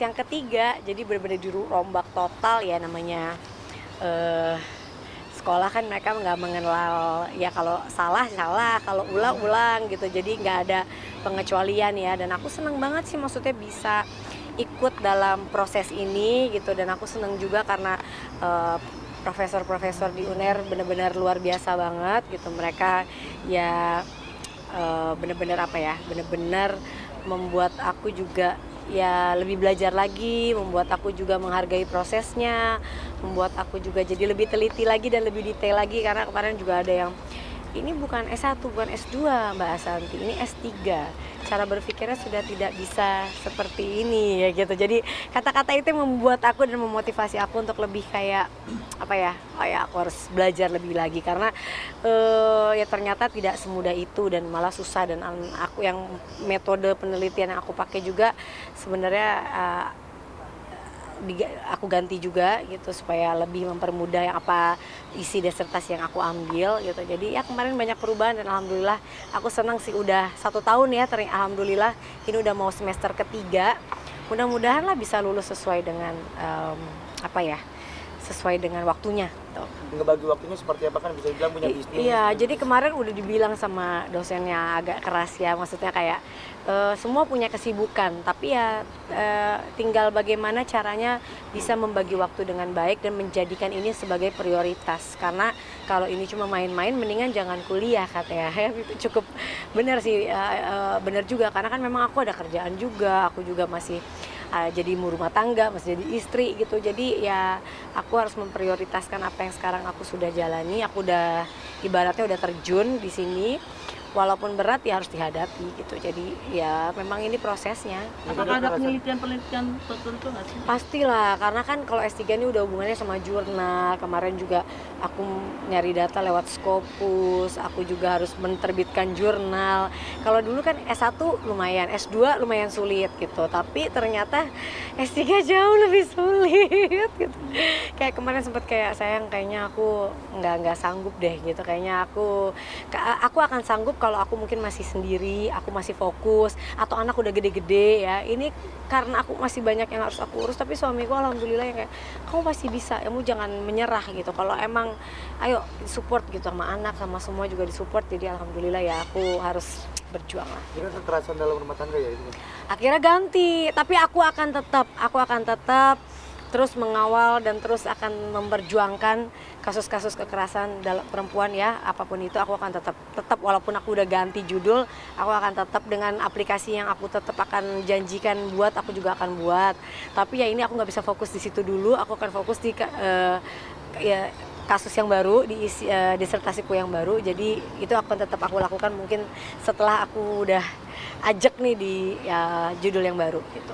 yang ketiga, jadi benar-benar dirombak total ya namanya sekolah kan mereka nggak mengenal ya kalau salah, kalau ulang gitu. Jadi nggak ada pengecualian ya. Dan aku seneng banget sih maksudnya bisa ikut dalam proses ini gitu. Dan aku seneng juga karena profesor-profesor di UNER benar-benar luar biasa banget gitu. Mereka ya benar-benar apa ya, benar-benar membuat aku juga ya lebih belajar lagi, membuat aku juga menghargai prosesnya, membuat aku juga jadi lebih teliti lagi dan lebih detail lagi. Karena kemarin juga ada yang ini bukan S1, bukan S2 Mbak Asanti, ini S3. Cara berpikirnya sudah tidak bisa seperti ini ya gitu. Jadi kata-kata itu yang membuat aku dan memotivasi aku untuk lebih kayak apa ya, kayak aku harus belajar lebih lagi karena ya ternyata tidak semudah itu dan malah susah. Dan aku yang metode penelitian yang aku pakai juga sebenarnya aku ganti juga gitu supaya lebih mempermudah yang apa isi disertasi yang aku ambil gitu. Jadi ya kemarin banyak perubahan dan alhamdulillah aku senang sih udah 1 tahun ya, alhamdulillah ini udah mau semester ketiga. Mudah-mudahan lah bisa lulus sesuai dengan apa ya, sesuai dengan waktunya gitu. Ngebagi waktunya seperti apa, kan bisa dibilang punya bisnis. Iya, jadi kemarin udah dibilang sama dosennya agak keras ya, maksudnya kayak semua punya kesibukan, tapi ya tinggal bagaimana caranya bisa membagi waktu dengan baik dan menjadikan ini sebagai prioritas. Karena kalau ini cuma main-main, mendingan jangan kuliah katanya. Itu cukup benar sih, benar juga karena kan memang aku ada kerjaan juga, aku juga masih jadi ibu rumah tangga, masih jadi istri gitu. Jadi ya aku harus memprioritaskan apa yang sekarang aku sudah jalani. Aku udah ibaratnya udah terjun di sini. Walaupun berat ya harus dihadapi gitu. Jadi ya memang ini prosesnya. Apakah ada penelitian tertentu nggak sih? Pastilah, karena kan kalau S3 ini udah hubungannya sama jurnal. Kemarin juga aku nyari data lewat Scopus, aku juga harus menerbitkan jurnal. Kalau dulu kan S1 lumayan, S2 lumayan sulit gitu. Tapi ternyata S3 jauh lebih sulit gitu. Kayak kemarin sempat kayak sayang, kayaknya aku nggak sanggup deh gitu. Kayaknya aku akan sanggup kalau aku mungkin masih sendiri, aku masih fokus, atau anak udah gede-gede ya. Ini karena aku masih banyak yang harus aku urus, tapi suamiku alhamdulillah yang kayak kamu pasti bisa, kamu jangan menyerah gitu. Kalau emang ayo support gitu sama anak, sama semua juga disupport. Jadi alhamdulillah ya aku harus berjuang lah. Ini kekerasan dalam rumah tangga ya itu. Akhirnya ganti, tapi aku akan tetap terus mengawal dan terus akan memperjuangkan kasus-kasus kekerasan dalam perempuan ya, apapun itu aku akan tetap walaupun aku udah ganti judul, aku akan tetap dengan aplikasi yang aku tetap akan janjikan buat, aku juga akan buat. Tapi ya ini aku nggak bisa fokus di situ dulu, aku akan fokus di ya kasus yang baru, di disertasiku yang baru. Jadi itu akan tetap aku lakukan mungkin setelah aku udah ajak nih di ya, judul yang baru gitu.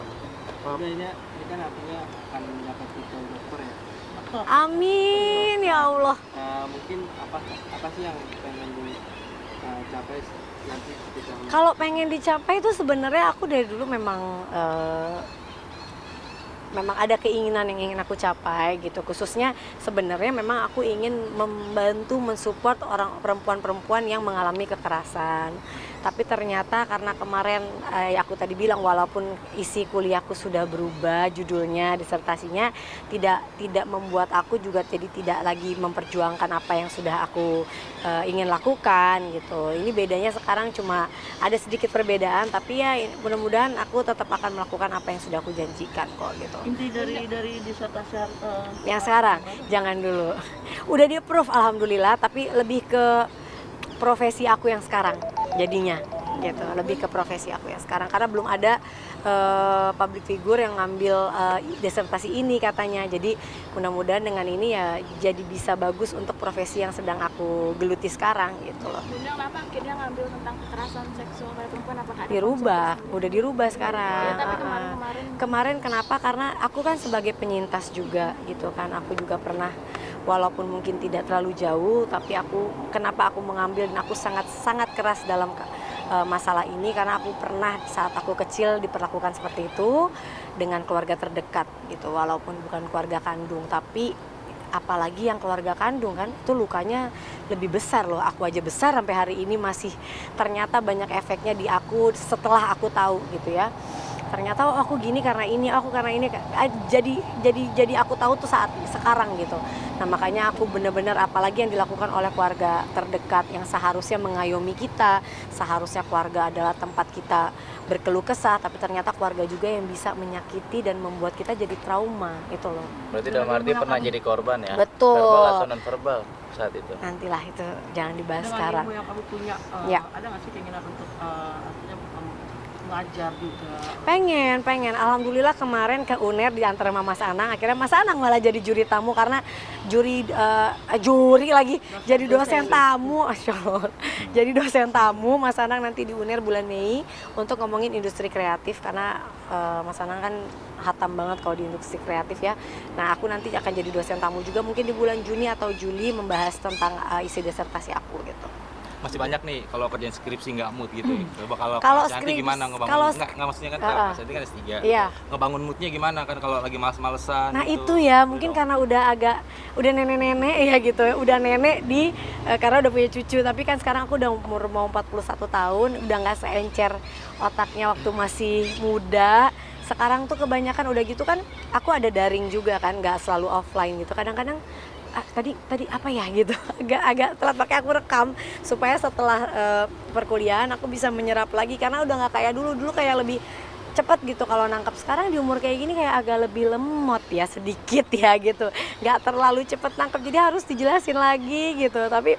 Ini kan artinya akan mendapat titel dokter ya. Amin ya Allah. Mungkin apa sih yang pengen dicapai nanti ketika Kalau pengen dicapai itu sebenarnya aku dari dulu memang ada keinginan yang ingin aku capai gitu. Khususnya sebenarnya memang aku ingin membantu mensupport orang perempuan-perempuan yang mengalami kekerasan. Tapi ternyata karena kemarin aku tadi bilang walaupun isi kuliahku sudah berubah judulnya, disertasinya tidak membuat aku juga jadi tidak lagi memperjuangkan apa yang sudah aku ingin lakukan gitu. Ini bedanya sekarang cuma ada sedikit perbedaan, tapi ya mudah-mudahan aku tetap akan melakukan apa yang sudah aku janjikan kok gitu. inti dari disertasi Yang sekarang jangan dulu. Udah di approve alhamdulillah, tapi lebih ke profesi aku yang sekarang jadinya gitu, lebih ke profesi aku yang sekarang karena belum ada public figure yang ngambil disertasi ini katanya. Jadi mudah-mudahan dengan ini ya jadi bisa bagus untuk profesi yang sedang aku geluti sekarang gitu loh. Bunda kenapa akhirnya ngambil tentang kekerasan seksual pada perempuan, apakah ada Dirubah, udah dirubah sekarang. Ya, tapi Kemarin kenapa? Karena aku kan sebagai penyintas juga gitu kan, aku juga pernah walaupun mungkin tidak terlalu jauh, tapi kenapa aku mengambil dan aku sangat keras dalam masalah ini karena aku pernah saat aku kecil diperlakukan seperti itu dengan keluarga terdekat gitu, walaupun bukan keluarga kandung, tapi apalagi yang keluarga kandung kan itu lukanya lebih besar loh. Aku aja besar sampai hari ini masih ternyata banyak efeknya di aku setelah aku tahu gitu ya. ternyata oh aku gini karena ini, aku karena ini. Jadi aku tahu tuh saat sekarang gitu. Nah makanya aku bener-bener, apalagi yang dilakukan oleh keluarga terdekat yang seharusnya mengayomi kita, seharusnya keluarga adalah tempat kita berkeluh kesah, tapi ternyata keluarga juga yang bisa menyakiti dan membuat kita jadi trauma itu loh. Berarti dalam arti pernah jadi korban ya? Betul. Verbal atau non verbal saat itu? Nantilah itu jangan dibahas Dengan sekarang. ilmu yang kamu punya, Ya. ada nggak sih keinginan untuk artinya mengajar juga? Pengen. Alhamdulillah kemarin ke UNER di antara Mas Anang, akhirnya Mas Anang malah jadi juri tamu karena juri lagi, jadi dosen tamu. Masya Allah. Jadi dosen tamu Mas Anang nanti di UNER bulan Mei untuk ngomongin industri kreatif karena Mas Anang kan hatam banget kalau di industri kreatif ya. Nah aku nanti akan jadi dosen tamu juga mungkin di bulan Juni atau Juli membahas tentang isi disertasi aku gitu. Masih banyak nih kalau kerjaan skripsi nggak mood gitu. Coba Kalau kalau nanti skripsi- gimana ngebangun kalau- nggak maksudnya kan Mas Adi kan S3. Iya. Ngebangun moodnya gimana kan kalau lagi males-malesan Nah gitu. itu ya mungkin karena udah nenek-nenek ya gitu ya, udah nenek karena udah punya cucu, tapi kan sekarang aku udah umur mau 41 tahun, udah nggak seencer otaknya waktu masih muda. Sekarang tuh kebanyakan udah gitu kan, aku ada daring juga kan, nggak selalu offline gitu. Kadang-kadang tadi apa ya gitu, agak telat, pakai aku rekam supaya setelah perkuliahan aku bisa menyerap lagi karena udah nggak kayak dulu kayak lebih cepat gitu kalau nangkap. Sekarang di umur kayak gini kayak agak lebih lemot ya sedikit ya gitu, nggak terlalu cepet nangkep, jadi harus dijelasin lagi gitu. Tapi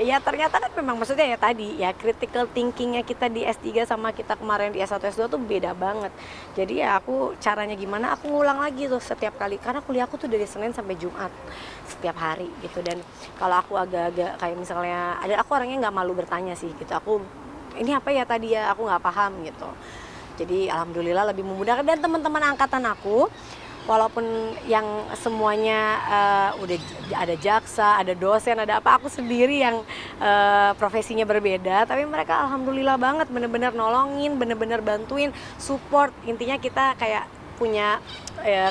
ya ternyata kan memang maksudnya ya tadi ya critical thinkingnya kita di S3 sama kita kemarin di S1 S2 tuh beda banget. Jadi ya aku caranya gimana, aku ngulang lagi tuh setiap kali karena kuliahku tuh dari Senin sampai Jumat setiap hari gitu. Dan kalau aku agak-agak kayak misalnya aku orangnya nggak malu bertanya sih gitu, aku ini apa ya tadi ya aku nggak paham gitu. Jadi alhamdulillah lebih memudahkan, dan teman-teman angkatan aku walaupun yang semuanya udah ada jaksa, ada dosen, ada apa, aku sendiri yang profesinya berbeda, tapi mereka alhamdulillah banget bener-bener nolongin, bener-bener bantuin, support. Intinya kita kayak punya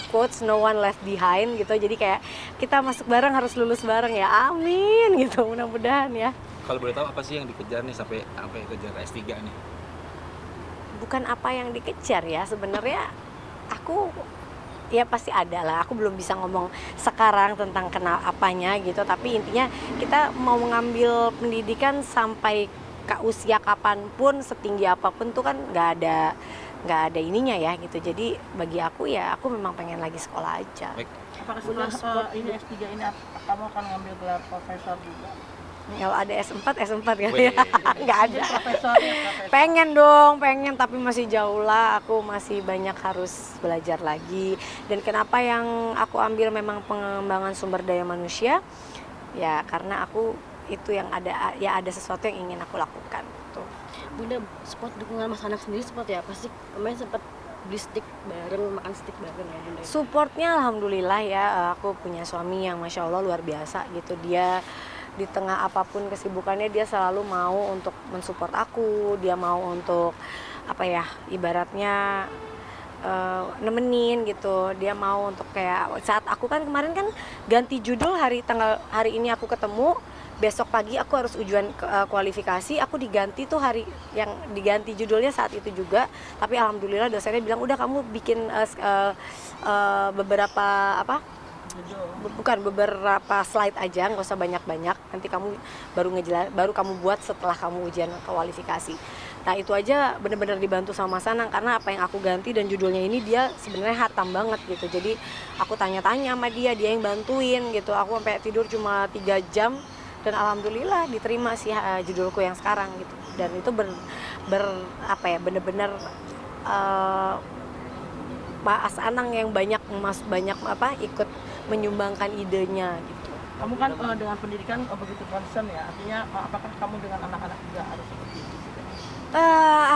quotes no one left behind gitu, jadi kayak kita masuk bareng harus lulus bareng ya, amin gitu, mudah-mudahan ya. Kalau boleh tahu apa sih yang dikejar nih sampai kejar S3 nih? Bukan apa yang dikejar ya, sebenarnya aku ya pasti ada lah, aku belum bisa ngomong sekarang tentang kenal apanya gitu, tapi intinya kita mau mengambil pendidikan sampai ke usia kapanpun, setinggi apapun tuh kan nggak ada ininya ya gitu. Jadi bagi aku ya aku memang pengen lagi sekolah aja. Baik. Apakah setelah ini S3 ini kamu akan ngambil gelar profesor juga? Kalau ada S4 kan Wih. ya, nggak ada. Profesor. Pengen tapi masih jauh lah, aku masih banyak harus belajar lagi. Dan kenapa yang aku ambil memang pengembangan sumber daya manusia, ya karena aku itu yang ada sesuatu yang ingin aku lakukan gitu. Bunda, spot dukungan Mas Anak sendiri seperti apa sih? Kemarin sempat beli stick bareng, makan stick bareng ya Bunda? Supportnya alhamdulillah ya, aku punya suami yang Masya Allah luar biasa gitu. Dia di tengah apapun kesibukannya dia selalu mau untuk mensupport aku, dia mau untuk apa ya ibaratnya nemenin gitu. Dia mau untuk kayak saat aku kan kemarin kan ganti judul hari ini aku ketemu, besok pagi aku harus ujian kualifikasi, aku diganti tuh hari yang diganti judulnya saat itu juga. Tapi alhamdulillah dosennya bilang udah kamu bikin beberapa slide aja, nggak usah banyak-banyak, nanti kamu baru kamu buat setelah kamu ujian kualifikasi. Nah itu aja bener-bener dibantu sama Mas Anang, karena apa yang aku ganti dan judulnya ini dia sebenarnya hatam banget gitu. Jadi aku tanya-tanya sama dia yang bantuin gitu. Aku sampai tidur cuma 3 jam dan alhamdulillah diterima sih judulku yang sekarang gitu. Dan itu bener-bener Mas Anang yang banyak ikut menyumbangkan idenya gitu. Kamu kan dengan pendidikan begitu concern ya, artinya apakah kamu dengan anak-anak juga harus seperti itu?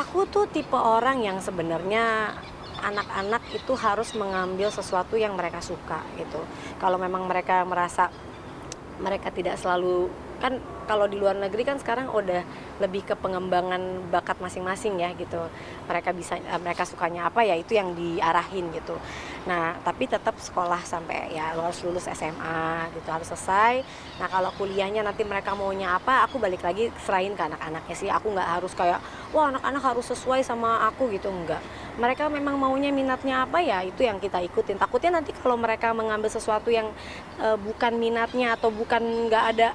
Aku tuh tipe orang yang sebenarnya anak-anak itu harus mengambil sesuatu yang mereka suka gitu. Kalau memang mereka merasa mereka tidak selalu kan kalau di luar negeri kan sekarang udah lebih ke pengembangan bakat masing-masing ya gitu. Mereka sukanya apa ya itu yang diarahin gitu. Nah, tapi tetap sekolah sampai ya harus lulus SMA gitu, harus selesai. Nah, kalau kuliahnya nanti mereka maunya apa, aku balik lagi serahin ke anak-anaknya sih. Aku nggak harus kayak, wah anak-anak harus sesuai sama aku gitu, enggak. Mereka memang maunya minatnya apa ya, itu yang kita ikutin. Takutnya nanti kalau mereka mengambil sesuatu yang bukan minatnya atau bukan nggak ada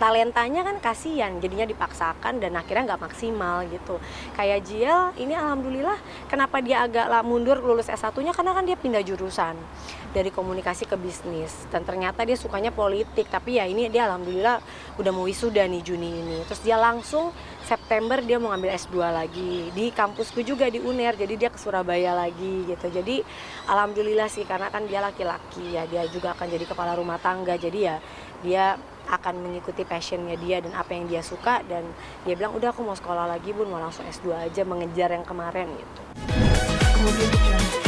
talentanya kan kasihan, jadinya dipaksakan dan akhirnya nggak maksimal gitu. Kayak Jiel ini alhamdulillah kenapa dia agak mundur lulus S1-nya karena kan dia pindah jurusan dari komunikasi ke bisnis dan ternyata dia sukanya politik, tapi ya ini dia alhamdulillah udah mau wisuda nih Juni ini. Terus dia langsung September dia mau ngambil S2 lagi di kampusku juga di UNER, jadi dia ke Surabaya lagi gitu. Jadi alhamdulillah sih karena kan dia laki-laki ya, dia juga akan jadi kepala rumah tangga, jadi ya dia akan mengikuti passionnya dia dan apa yang dia suka, dan dia bilang udah aku mau sekolah lagi bun, mau langsung S2 aja mengejar yang kemarin gitu. Kemudian